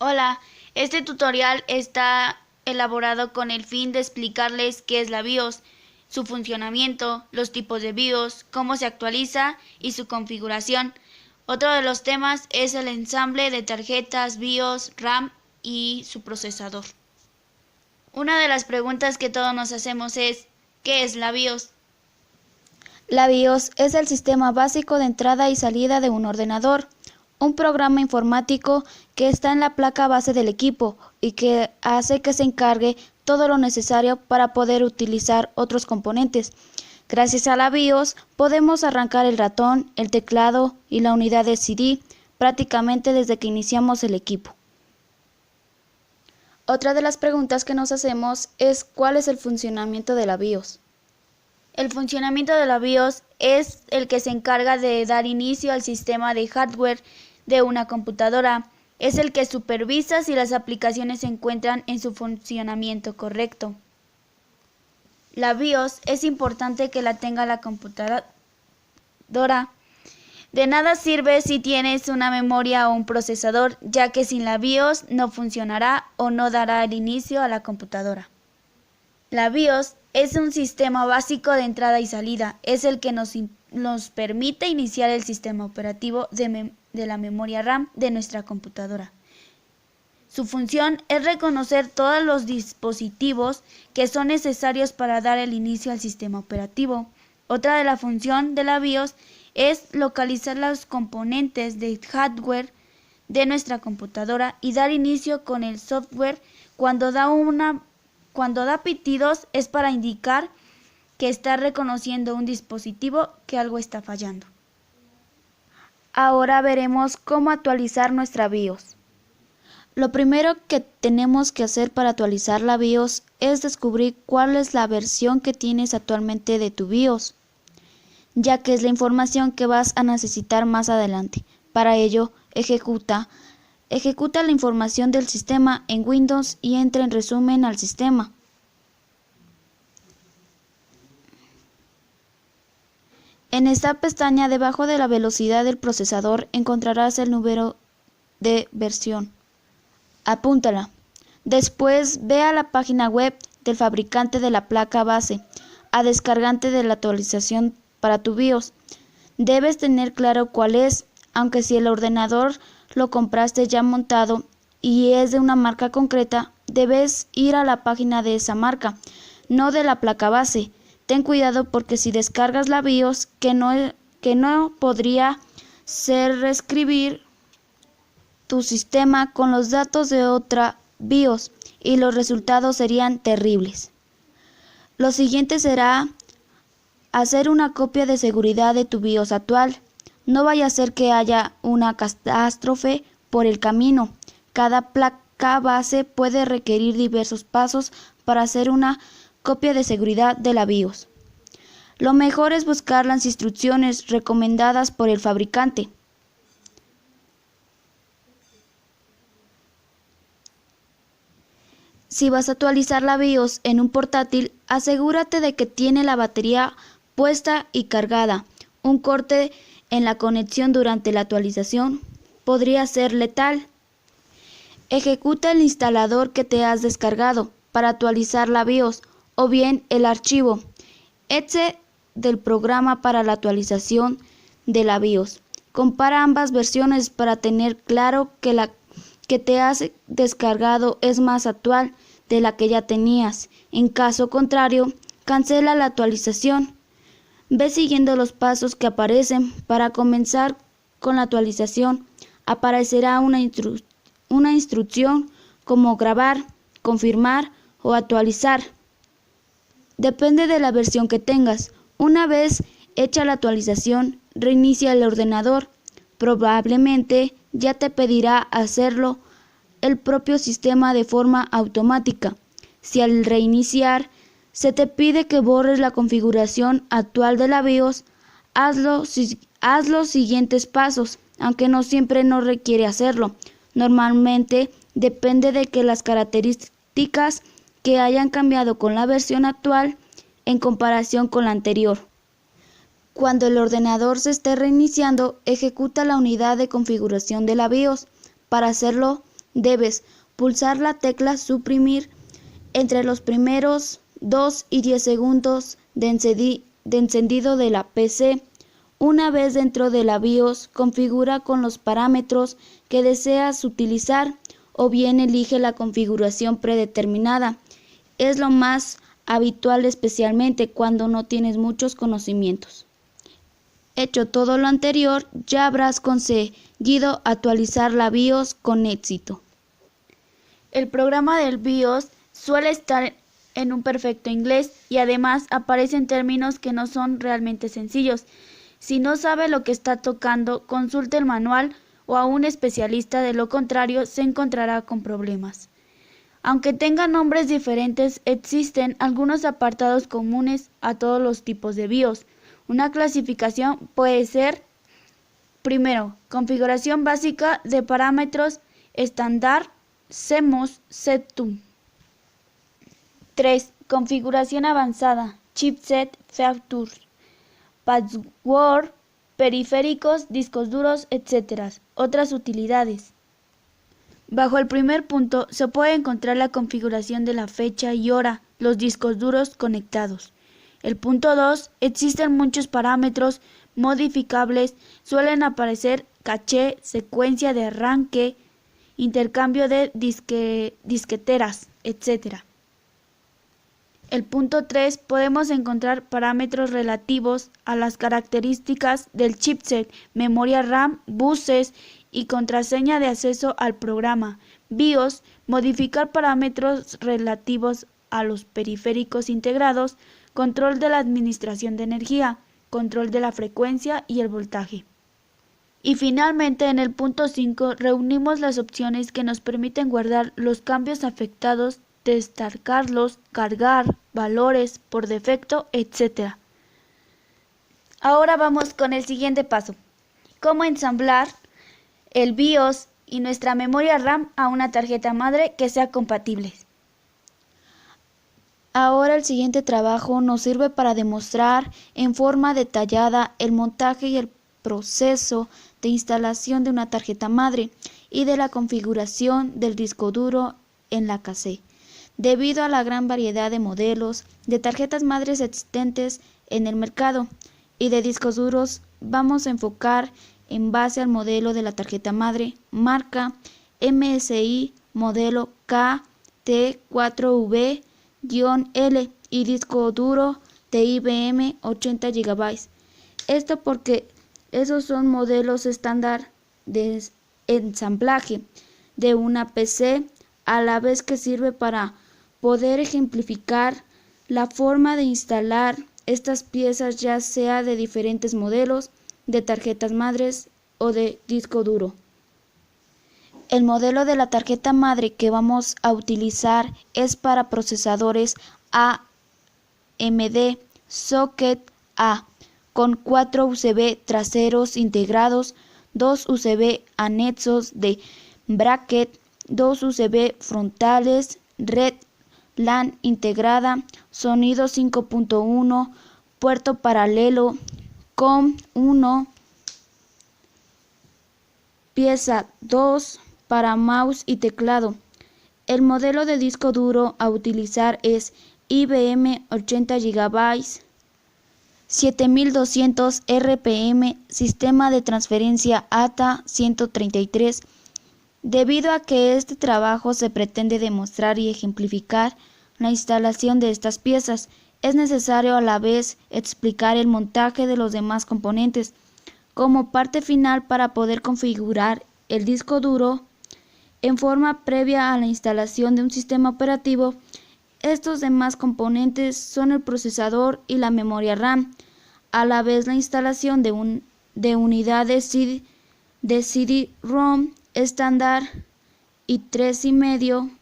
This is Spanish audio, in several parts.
Hola, este tutorial está elaborado con el fin de explicarles qué es la BIOS, su funcionamiento, los tipos de BIOS, cómo se actualiza y su configuración. Otro de los temas es el ensamble de tarjetas BIOS, RAM y su procesador. Una de las preguntas que todos nos hacemos es, ¿qué es la BIOS? La BIOS es el sistema básico de entrada y salida de un ordenador, un programa informático que está en la placa base del equipo y que hace que se encargue todo lo necesario para poder utilizar otros componentes. Gracias a la BIOS podemos arrancar el ratón, el teclado y la unidad de CD prácticamente desde que iniciamos el equipo. Otra de las preguntas que nos hacemos es ¿cuál es el funcionamiento de la BIOS? El funcionamiento de la BIOS es el que se encarga de dar inicio al sistema de hardware de una computadora. Es el que supervisa si las aplicaciones se encuentran en su funcionamiento correcto. La BIOS es importante que la tenga la computadora. De nada sirve si tienes una memoria o un procesador, ya que sin la BIOS no funcionará o no dará el inicio a la computadora. La BIOS es un sistema básico de entrada y salida, es el que nos permite iniciar el sistema operativo de la memoria RAM de nuestra computadora. Su función es reconocer todos los dispositivos que son necesarios para dar el inicio al sistema operativo. Otra de la función de la BIOS es localizar los componentes de hardware de nuestra computadora y dar inicio con el software. Cuando da pitidos es para indicar que está reconociendo un dispositivo que algo está fallando. Ahora veremos cómo actualizar nuestra BIOS. Lo primero que tenemos que hacer para actualizar la BIOS es descubrir cuál es la versión que tienes actualmente de tu BIOS, ya que es la información que vas a necesitar más adelante. Para ello, ejecuta la información del sistema en Windows y entra en resumen al sistema. En esta pestaña, debajo de la velocidad del procesador, encontrarás el número de versión. Apúntala. Después, ve a la página web del fabricante de la placa base, a descargante de la actualización para tu BIOS. Debes tener claro cuál es, aunque si el ordenador lo compraste ya montado y es de una marca concreta, debes ir a la página de esa marca, no de la placa base. Ten cuidado porque si descargas la BIOS que no podría ser reescribir tu sistema con los datos de otra BIOS y los resultados serían terribles. Lo siguiente será hacer una copia de seguridad de tu BIOS actual. No vaya a ser que haya una catástrofe por el camino. Cada placa base puede requerir diversos pasos para hacer una copia de seguridad de la BIOS. Lo mejor es buscar las instrucciones recomendadas por el fabricante. Si vas a actualizar la BIOS en un portátil, asegúrate de que tiene la batería puesta y cargada. Un corte en la conexión durante la actualización podría ser letal. Ejecuta el instalador que te has descargado para actualizar la BIOS o bien el archivo exe del programa para la actualización de la BIOS. Compara ambas versiones para tener claro que la que te has descargado es más actual de la que ya tenías. En caso contrario, cancela la actualización. Ve siguiendo los pasos que aparecen. Para comenzar con la actualización, aparecerá una instrucción como grabar, confirmar o actualizar. Depende de la versión que tengas. Una vez hecha la actualización, reinicia el ordenador. Probablemente ya te pedirá hacerlo el propio sistema de forma automática. Si al reiniciar se te pide que borres la configuración actual de la BIOS, haz los siguientes pasos, aunque no siempre nos requiere hacerlo. Normalmente depende de que las características que hayan cambiado con la versión actual en comparación con la anterior. Cuando el ordenador se esté reiniciando, ejecuta la unidad de configuración de la BIOS. Para hacerlo, debes pulsar la tecla suprimir entre los primeros 2 y 10 segundos de encendido de la PC. Una vez dentro de la BIOS, configura con los parámetros que deseas utilizar o bien elige la configuración predeterminada. Es lo más habitual, especialmente cuando no tienes muchos conocimientos. Hecho todo lo anterior, ya habrás conseguido actualizar la BIOS con éxito. El programa del BIOS suele estar en un perfecto inglés y además aparecen términos que no son realmente sencillos. Si no sabe lo que está tocando, consulte el manual o a un especialista, de lo contrario se encontrará con problemas. Aunque tengan nombres diferentes, existen algunos apartados comunes a todos los tipos de BIOS. Una clasificación puede ser: primero, configuración básica de parámetros estándar, CMOS, Setum. 3. Configuración avanzada, chipset, features, password, periféricos, discos duros, etc. Otras utilidades. Bajo el primer punto se puede encontrar la configuración de la fecha y hora, los discos duros conectados. El punto 2, existen muchos parámetros modificables, suelen aparecer caché, secuencia de arranque, intercambio de disqueteras, etc. El punto 3, podemos encontrar parámetros relativos a las características del chipset, memoria RAM, buses y contraseña de acceso al programa. BIOS, modificar parámetros relativos a los periféricos integrados, control de la administración de energía, control de la frecuencia y el voltaje. Y finalmente, en el punto 5, reunimos las opciones que nos permiten guardar los cambios afectados, destacarlos, cargar, valores por defecto, etc. Ahora vamos con el siguiente paso: cómo ensamblar el BIOS y nuestra memoria RAM a una tarjeta madre que sea compatible. Ahora el siguiente trabajo nos sirve para demostrar en forma detallada el montaje y el proceso de instalación de una tarjeta madre y de la configuración del disco duro en la cassette. Debido a la gran variedad de modelos de tarjetas madres existentes en el mercado y de discos duros, vamos a enfocar en base al modelo de la tarjeta madre, marca MSI, modelo KT4V-L y disco duro de IBM 80 GB. Esto porque esos son modelos estándar de ensamblaje de una PC, a la vez que sirve para poder ejemplificar la forma de instalar estas piezas, ya sea de diferentes modelos de tarjetas madres o de disco duro. El modelo de la tarjeta madre que vamos a utilizar es para procesadores AMD Socket A, con 4 USB traseros integrados, 2 USB anexos de bracket, 2 USB frontales, red LAN integrada, sonido 5.1, puerto paralelo, COM 1, pieza 2 para mouse y teclado. El modelo de disco duro a utilizar es IBM 80 GB, 7200 RPM, sistema de transferencia ATA 133. Debido a que este trabajo se pretende demostrar y ejemplificar la instalación de estas piezas, es necesario a la vez explicar el montaje de los demás componentes. Como parte final, para poder configurar el disco duro en forma previa a la instalación de un sistema operativo, estos demás componentes son el procesador y la memoria RAM, a la vez la instalación de unidades de CD-ROM estándar y 3,5.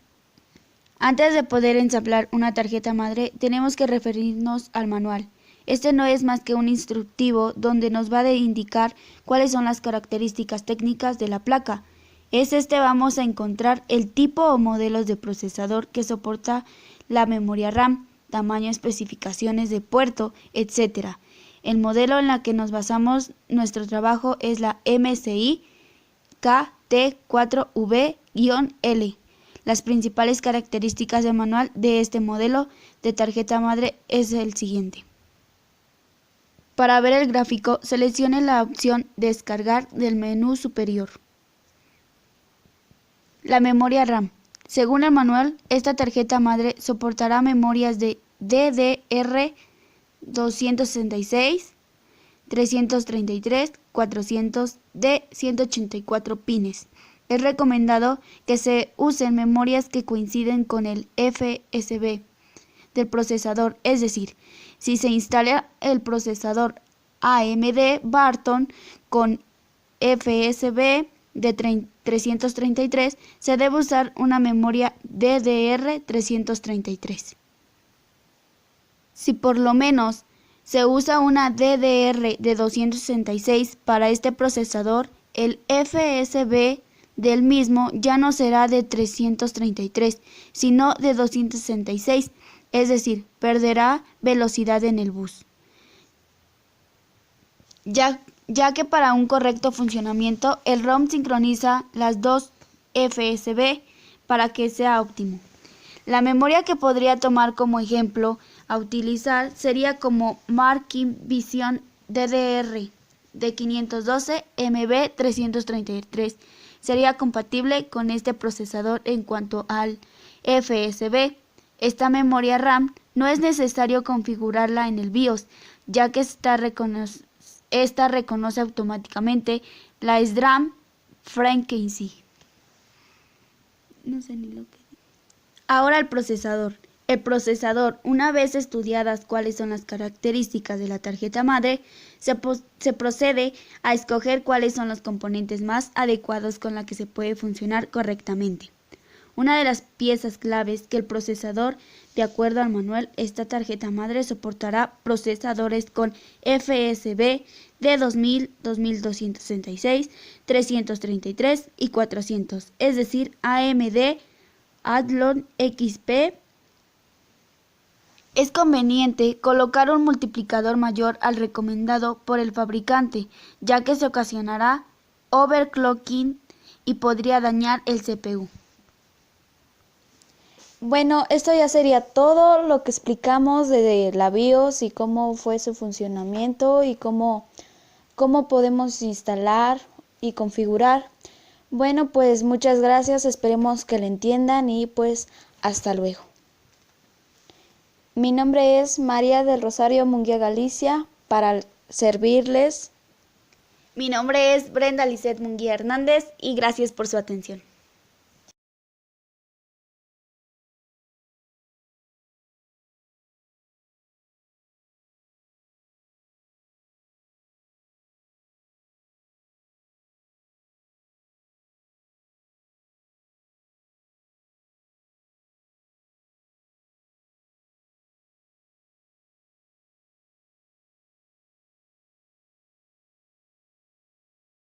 Antes de poder ensamblar una tarjeta madre, tenemos que referirnos al manual. Este no es más que un instructivo donde nos va a indicar cuáles son las características técnicas de la placa. Vamos a encontrar el tipo o modelos de procesador que soporta la memoria RAM, tamaño, especificaciones de puerto, etc. El modelo en la que nos basamos nuestro trabajo es la MSI KT4V L. Las principales características del manual de este modelo de tarjeta madre es el siguiente. Para ver el gráfico, seleccione la opción Descargar del menú superior. La memoria RAM. Según el manual, esta tarjeta madre soportará memorias de DDR266, 333, 400 de 184 pines. Es recomendado que se usen memorias que coinciden con el FSB del procesador, es decir, si se instala el procesador AMD Barton con FSB de 333, se debe usar una memoria DDR333. Si por lo menos se usa una DDR de 266 para este procesador, el FSB del mismo ya no será de 333, sino de 266, es decir, perderá velocidad en el bus. Ya que para un correcto funcionamiento, el ROM sincroniza las dos FSB para que sea óptimo. La memoria que podría tomar como ejemplo a utilizar sería como Marking Vision DDR de 512 MB 333. Sería compatible con este procesador en cuanto al FSB. Esta memoria RAM no es necesario configurarla en el BIOS, ya que esta reconoce automáticamente la SRAM Frequency. No sé ni lo que dice. Ahora el procesador. El procesador, una vez estudiadas cuáles son las características de la tarjeta madre, se procede a escoger cuáles son los componentes más adecuados con la que se puede funcionar correctamente. Una de las piezas claves que el procesador, de acuerdo al manual, esta tarjeta madre soportará procesadores con FSB de 2000, 2266, 333 y 400, es decir, AMD Athlon XP. Es conveniente colocar un multiplicador mayor al recomendado por el fabricante, ya que se ocasionará overclocking y podría dañar el CPU. Bueno, esto ya sería todo lo que explicamos de la BIOS y cómo fue su funcionamiento y cómo podemos instalar y configurar. Bueno, pues muchas gracias, esperemos que lo entiendan y pues hasta luego. Mi nombre es María del Rosario Munguía Galicia, para servirles. Mi nombre es Brenda Lisset Munguía Hernández y gracias por su atención.